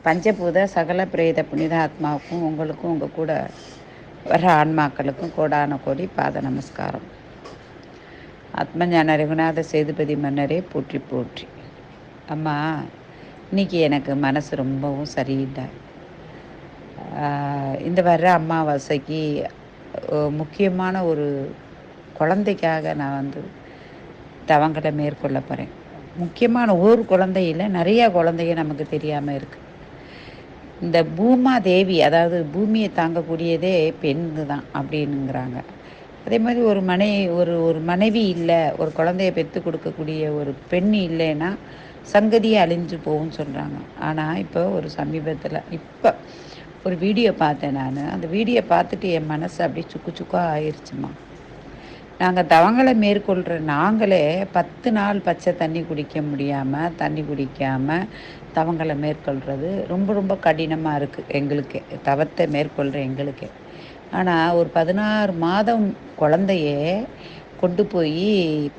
பஞ்சபூத சகல பிரேத புனித ஆத்மாவுக்கும் உங்களுக்கும் உங்கள் கூட வர ஆன்மாக்களுக்கும் கோடான கோடி பாத நமஸ்காரம். ஆத்மஞான ரகுநாத சேதுபதி மன்னரே போற்றி போற்றி. அம்மா, இன்னைக்கு எனக்கு மனசு ரொம்பவும் சரியில்லை. இந்த வர்ற அமாவாசைக்கு முக்கியமான ஒரு குழந்தைக்காக நான் தவங்களை மேற்கொள்ள போகிறேன். முக்கியமான ஒரு குழந்தையில் நிறைய குழந்தைங்க நமக்கு தெரியாமல் இருக்குது. இந்த பூமா தேவி, அதாவது பூமியை தாங்கக்கூடியதே பெண்ணு தான் அப்படின்னுங்கிறாங்க. அதே மாதிரி ஒரு மனைவி இல்லை, ஒரு குழந்தைய பெற்று கொடுக்கக்கூடிய ஒரு பெண் இல்லைன்னா சங்கதியை அழிஞ்சு போகும்னு சொல்கிறாங்க. ஆனால் இப்போ ஒரு சமீபத்தில் ஒரு வீடியோ பார்த்தேன். நான் அந்த வீடியோ பார்த்துட்டு என் மனசு அப்படியே சுக்கு சுக்காக ஆயிடுச்சுமா. நாங்கள் தவங்களை மேற்கொள்கிற நாங்களே 10 நாள் பச்சை தண்ணி குடிக்காமல் தவங்களை மேற்கொள்கிறது ரொம்ப ரொம்ப கடினமாக இருக்குது எங்களுக்கு, தவத்தை மேற்கொள்கிற எங்களுக்கு. ஆனால் ஒரு 16 மாதம் குழந்தையே கொண்டு போய்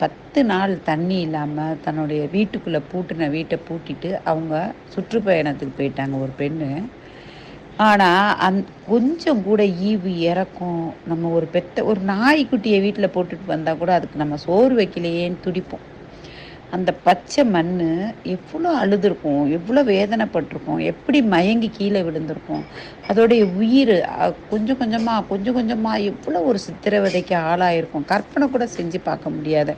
10 நாள் தண்ணி இல்லாமல் தன்னுடைய வீட்டுக்குள்ளே வீட்டை பூட்டிட்டு அவங்க சுற்றுப்பயணத்துக்கு போயிட்டாங்க ஒரு பெண்ணு. ஆனால் கொஞ்சம் கூட ஈவு இறக்கும், நம்ம ஒரு நாய்க்குட்டியை வீட்டில் போட்டுட்டு வந்தால் கூட அதுக்கு நம்ம சோறு வைக்கலையேன்னு துடிப்போம். அந்த பச்சை மண் எவ்வளோ அழுதுருக்கும், எவ்வளோ வேதனைப்பட்டிருக்கும், எப்படி மயங்கி கீழே விழுந்திருக்கும். அதோடைய உயிர் கொஞ்சம் கொஞ்சமாக எவ்வளோ ஒரு சித்திரவதைக்கு ஆளாயிருக்கும். கற்பனை கூட செஞ்சு பார்க்க முடியாத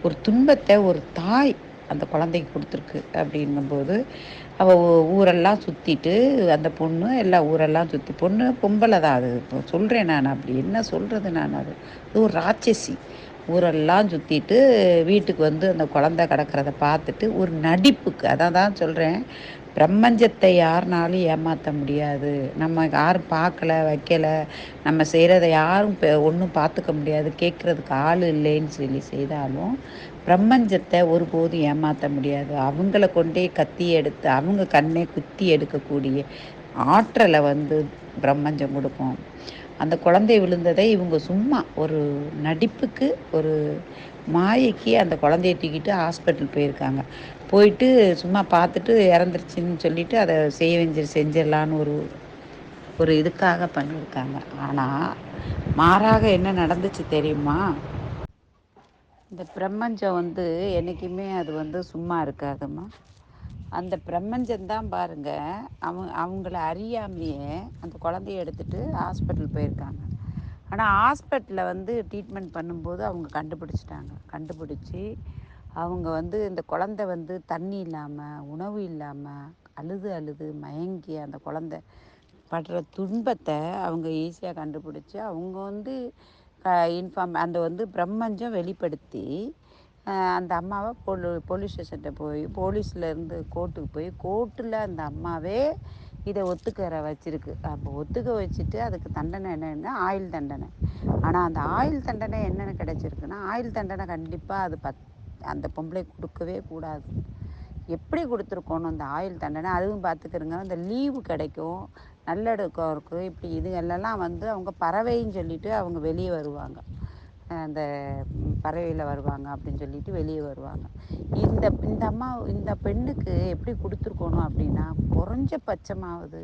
ஒரு துன்பத்தை ஒரு தாய் அந்த குழந்தைக்கு கொடுத்துருக்கு. அப்படிங்கும்போது அவள் ஊரெல்லாம் சுற்றிட்டு, அந்த பொண்ணு எல்லா ஊரெல்லாம் சுற்றி, பொம்பளை தான் அது. இப்போ சொல்கிறேன் நான், அப்படி என்ன சொல்கிறது நான், அது ஒரு ராட்சசி. ஊரெல்லாம் சுற்றிட்டு வீட்டுக்கு அந்த குழந்தை கிடக்கிறத பார்த்துட்டு ஒரு நடிப்புக்கு, அதான் தான் சொல்கிறேன், பிரம்மஞ்சத்தை யாருனாலும் ஏமாற்ற முடியாது. நம்ம யாரும் பார்க்கல வைக்கலை, நம்ம செய்கிறத யாரும் ஒன்றும் பார்த்துக்க முடியாது, கேட்குறதுக்கு ஆள் இல்லைன்னு செய்தாலும் பிரம்மஞ்சத்தை ஒருபோதும் ஏமாற்ற முடியாது. அவங்கள கொண்டே கத்தி எடுத்து அவங்க கண்ணை குத்தி எடுக்கக்கூடிய ஆற்றலை பிரம்மஞ்சம் கொடுக்கும். அந்த குழந்தை விழுந்ததை இவங்க சும்மா ஒரு நடிப்புக்கு, ஒரு மாயைக்கு அந்த குழந்தைய தூக்கிட்டு ஹாஸ்பிட்டல் போயிருக்காங்க. போயிட்டு சும்மா பார்த்துட்டு இறந்துருச்சுன்னு சொல்லிட்டு அதை செஞ்சிடலான்னு ஒரு இதுக்காக பண்ணியிருக்காங்க. ஆனால் மாறாக என்ன நடந்துச்சு தெரியுமா? இந்த பிரம்மஞ்சம் என்றைக்குமே அது சும்மா இருக்காதுமா. அந்த பிரம்மஞ்சந்தான் பாருங்க, அவங்கள அறியாமையே அந்த குழந்தைய எடுத்துகிட்டு ஹாஸ்பிட்டல் போயிருக்காங்க. ஆனால் ஹாஸ்பிட்டலில் ட்ரீட்மெண்ட் பண்ணும்போது அவங்க கண்டுபிடிச்சி அவங்க இந்த குழந்தை தண்ணி இல்லாமல், உணவு இல்லாமல், அழுது மயங்கி அந்த குழந்தை படுற துன்பத்தை அவங்க ஈஸியாக கண்டுபிடிச்சி அவங்க இன்ஃபார்ம் அந்த பிரம்மஞ்சம் வெளிப்படுத்தி அந்த அம்மாவை போலீஸ் ஸ்டேஷன்கிட்ட போய், போலீஸ்லேருந்து கோர்ட்டுக்கு போய், கோர்ட்டில் அந்த அம்மாவே இதை ஒத்துக்கிற வச்சுருக்கு. அப்போ ஒத்துக்க வச்சுட்டு அதுக்கு தண்டனை என்னென்னா ஆயுள் தண்டனை. ஆனால் அந்த ஆயுள் தண்டனை என்னென்னு கிடச்சிருக்குன்னா, ஆயுள் தண்டனை கண்டிப்பாக அந்த பொம்பளை கொடுக்கவே கூடாது. எப்படி கொடுத்துருக்கணும் அந்த ஆயுள் தண்டனை? அதுவும் பார்த்துக்கிறங்க, அந்த லீவு கிடைக்கும், நல்லடக்கம் இருக்கும், இப்படி இதுகளெல்லாம் அவங்க பறவைன்னு சொல்லிட்டு அவங்க வெளியே வருவாங்க, அந்த பறவையில் வருவாங்க அப்படின்னு சொல்லிட்டு வெளியே வருவாங்க. இந்த பெண்ணுக்கு எப்படி கொடுத்துருக்கணும் அப்படின்னா, குறைஞ்சபட்சமாவது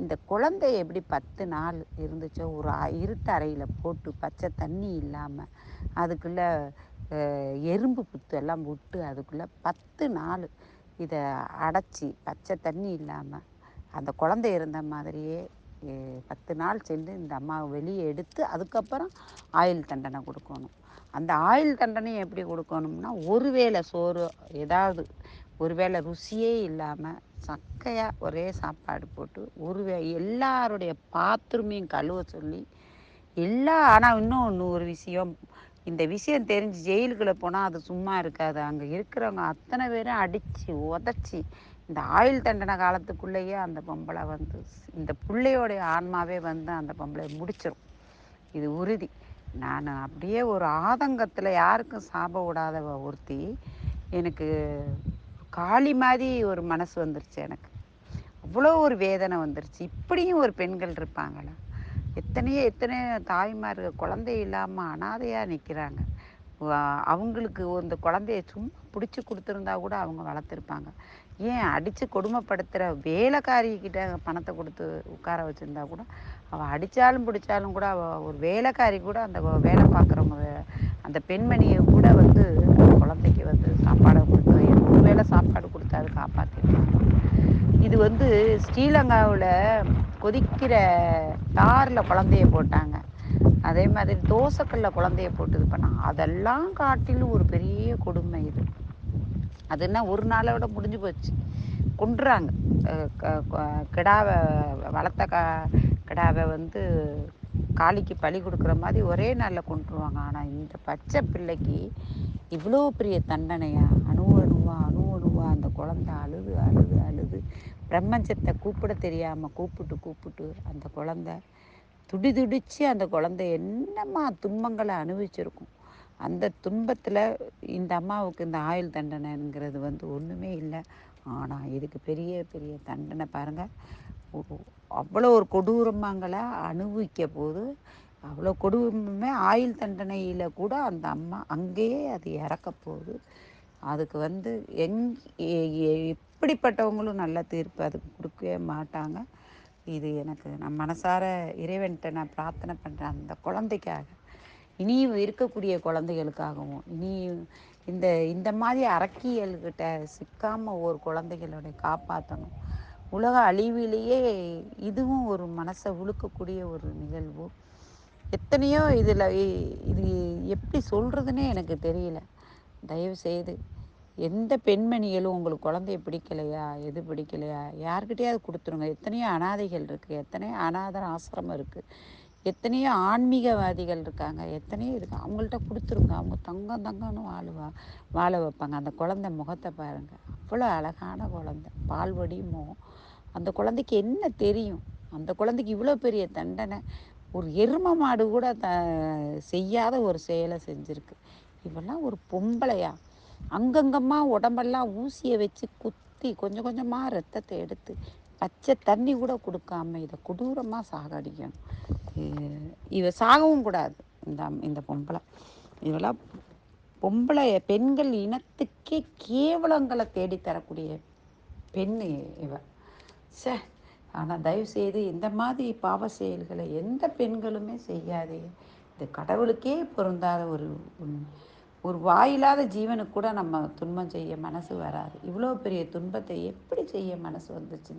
இந்த குழந்தைய எப்படி 10 நாள் இருந்துச்சோ ஒரு இருட்டு அறையில் போட்டு பச்சை தண்ணி இல்லாமல் அதுக்குள்ளே எறும்பு புத்து எல்லாம் விட்டு அதுக்குள்ளே 10 நாள் இதை அடைச்சி பச்சை தண்ணி இல்லாமல் அந்த குழந்தை இருந்த மாதிரியே 10 நாள் சென்று இந்த அம்மாவை வெளியே எடுத்து அதுக்கப்புறம் ஆயுள் தண்டனை கொடுக்கணும். அந்த ஆயுள் தண்டனை எப்படி கொடுக்கணும்னா, ஒருவேளை சோறு, ஏதாவது ஒருவேளை ருசியே இல்லாமல் சக்கையாக ஒரே சாப்பாடு போட்டு, எல்லாருடைய பாத்ரூமையும் கழுவ சொல்லி ஆனால் இன்னும் ஒரு விஷயம், இந்த விஷயம் தெரிஞ்சு ஜெயிலுக்குள்ளே போனால் அது சும்மா இருக்காது. அங்கே இருக்கிறவங்க அத்தனை பேரும் அடித்து உதச்சி இந்த ஆயுள் தண்டனை காலத்துக்குள்ளேயே அந்த பொம்பளை இந்த பிள்ளையோடைய ஆன்மாவே அந்த பொம்பளை முடிச்சிடும். இது உறுதி. நான் அப்படியே ஒரு ஆதங்கத்தில், யாருக்கும் சாபம் விடாத ஒருத்தி, எனக்கு காளி மாதிரி ஒரு மனசு வந்துருச்சு. எனக்கு அவ்வளோ ஒரு வேதனை வந்துருச்சு. இப்படியும் ஒரு பெண்கள் இருப்பாங்களா? எத்தனையோ தாய்மார்கள் குழந்தை இல்லாமல் அனாதையாக நிற்கிறாங்க. அவங்களுக்கு இந்த குழந்தைய சும்மா பிடிச்சி கொடுத்துருந்தா கூட அவங்க வளர்த்துருப்பாங்க. ஏன் அடித்து கொடுமைப்படுத்துகிற வேலைக்காரிக்கிட்ட பணத்தை கொடுத்து உட்கார வச்சுருந்தா கூட அவள் அடித்தாலும் பிடிச்சாலும் கூட அவள் ஒரு வேலைக்காரி கூட அந்த வேலை பார்க்குறவங்க அந்த பெண்மணியை கூட வந்து அந்த குழந்தைக்கு வந்து சாப்பாடை கொடுத்து ஒரு வேளை சாப்பாடு கொடுத்து அது காப்பாற்றிருப்பாங்க. இது வந்து ஸ்ரீலங்காவில் கொதிக்கிற தாரில் குழந்தைய போட்டாங்க. அதே மாதிரி தோசைக்கல்ல குழந்தைய போட்டு இது பண்ணாங்க. அதெல்லாம் காட்டிலும் ஒரு பெரிய கொடுமை இது. அதுன்னா ஒரு நாளோட முடிஞ்சு போச்சு. கொன்றுறாங்க. கிடாவை வளர்த்த கிடாவை வந்து காளிக்கு பலி கொடுக்குற மாதிரி ஒரே நாளில் கொன்றுருவாங்க. ஆனால் இந்த பச்சை பிள்ளைக்கு இவ்வளோ பெரிய தண்டனையா? அணு அணுவா அணு அணுவா அந்த குழந்தை அழுது அழுது அழுது பிரம்மஞ்சத்தை கூப்பிட தெரியாமல் கூப்பிட்டு கூப்பிட்டு அந்த குழந்தை துடி துடிச்சு அந்த குழந்தை என்னம்மா துன்பங்களை அனுபவிச்சிருக்கும். அந்த துன்பத்தில் இந்த அம்மாவுக்கு இந்த ஆயுள் தண்டனைங்கிறது வந்து ஒன்றுமே இல்லை. ஆனால் இதுக்கு பெரிய பெரிய தண்டனை பாருங்கள். அவ்வளோ ஒரு கொடூரமாங்களை அனுபவிக்க போது அவ்வளோ கொடூரமே ஆயுள் தண்டனையில் கூட அந்த அம்மா அங்கேயே அது இறக்க போகுது. அதுக்கு வந்து எப்படிப்பட்டவங்களும் நல்ல தீர்ப்பு அதுக்கு கொடுக்கவே மாட்டாங்க. இது எனக்கு நான் மனசார இறைவன்கிட்ட நான் பிரார்த்தனை பண்ணுறேன் அந்த குழந்தைக்காக, இனியும் இருக்கக்கூடிய குழந்தைகளுக்காகவும், இனியும் இந்த இந்த மாதிரி அரக்கியல்கிட்ட சிக்காமல் ஒரு குழந்தைகளுடைய காப்பாற்றணும். உலக அழிவிலேயே இதுவும் ஒரு மனசை உழுக்கக்கூடிய ஒரு நிகழ்வு. எத்தனையோ இதில் இது எப்படி சொல்கிறதுனே எனக்கு தெரியல. தயவு செய்து எந்த பெண்மணிகளும் உங்களுக்கு குழந்தைய பிடிக்கலையா, எது பிடிக்கலையா, யார்கிட்டயாவது கொடுத்துருங்க. எத்தனையோ அனாதைகள் இருக்குது, எத்தனையோ அனாதை ஆசிரமம் இருக்குது, எத்தனையோ ஆன்மீகவாதிகள் இருக்காங்க, எத்தனையோ இருக்குது. அவங்கள்ட்ட கொடுத்துருங்க. அவங்க தங்கம் தங்கம்னு வாழ வைப்பாங்க. அந்த குழந்தை முகத்தை பாருங்கள், அவ்வளோ அழகான குழந்தை, பால்வடி முகம். அந்த குழந்தைக்கு என்ன தெரியும்? அந்த குழந்தைக்கு இவ்வளோ பெரிய தண்டனை. ஒரு எரும மாடு கூட செய்யாத ஒரு செயலை செஞ்சுருக்கு. இவெல்லாம் ஒரு பொம்பளையா? அங்கங்கம்மா உடம்பெல்லாம் ஊசியை வச்சு குத்தி கொஞ்சம் கொஞ்சமாக ரத்தத்தை எடுத்து பச்சை தண்ணி கூட கொடுக்காம இதை கொடூரமாக சாகடிக்கணும். இவ சாகவும் கூடாது. இந்த இந்த பொம்பளை இவெல்லாம் பொம்பளை பெண்கள் இனத்துக்கே கேவலங்களை தேடித்தரக்கூடிய பெண்ணு இவ. சே. ஆனால் தயவுசெய்து இந்த மாதிரி பாவ செயல்களை எந்த பெண்களுமே செய்யாதே. இது கடவுளுக்கே பொருந்தாத ஒரு ஒரு வாயில்லாத ஜீவனுக்கு கூட நம்ம துன்பம் செய்ய மனசு வராது. இவ்வளோ பெரிய துன்பத்தை எப்படி செய்ய மனசு வந்துச்சு?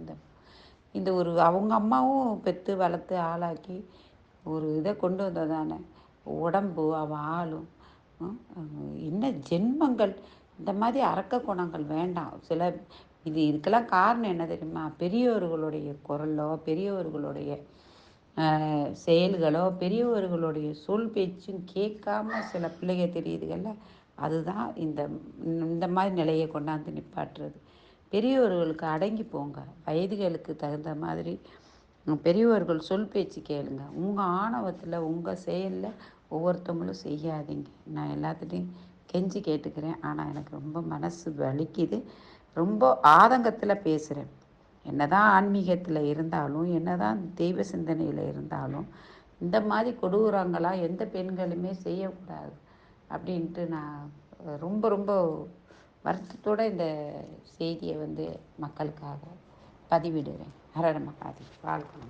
இந்த ஒரு அவங்க அம்மாவும் பெற்று வளர்த்து ஆளாக்கி ஒரு இதை கொண்டு வந்ததானே உடம்பு அவள் ஆளும். என்ன ஜென்மங்கள்! இந்த மாதிரி அரக்க குணங்கள் வேண்டாம். இதுக்கெல்லாம் காரணம் என்ன தெரியுமா? பெரியவர்களுடைய குரலோ, பெரியவர்களுடைய செயல்களோ, பெரியவர்களுடைய சொல் பேச்சும் கேட்காம சில பிள்ளைங்க தெரியுதுகள்ல, அதுதான் இந்த இந்த மாதிரி நிலையை கொண்டாந்து நிப்பாட்டுறது. பெரியவர்களுக்கு அடங்கி போங்க. வயதுகளுக்கு தகுந்த மாதிரி பெரியவர்கள் சொல் பேச்சு கேளுங்க. உங்கள் ஆணவத்தில் உங்கள் செயலில் ஒவ்வொருத்தவங்களும் செய்யாதீங்க. நான் எல்லாத்துட்டையும் கெஞ்சி கேட்டுக்கிறேன். ஆனால் எனக்கு ரொம்ப மனசு வலிக்குது. ரொம்ப ஆதங்கத்தில் பேசுகிறேன். என்னதான் ஆன்மீகத்தில் இருந்தாலும், என்னதான் தெய்வ சிந்தனையில் இருந்தாலும், இந்த மாதிரி கொடூரங்களாக எந்த பெண்களுமே செய்யக்கூடாது அப்படின்ட்டு நான் ரொம்ப ரொம்ப வருத்தத்தோடு இந்த செய்தியை வந்து மக்களுக்காக பதிவிடுவேன். ஹர நம வாழ்க்கை.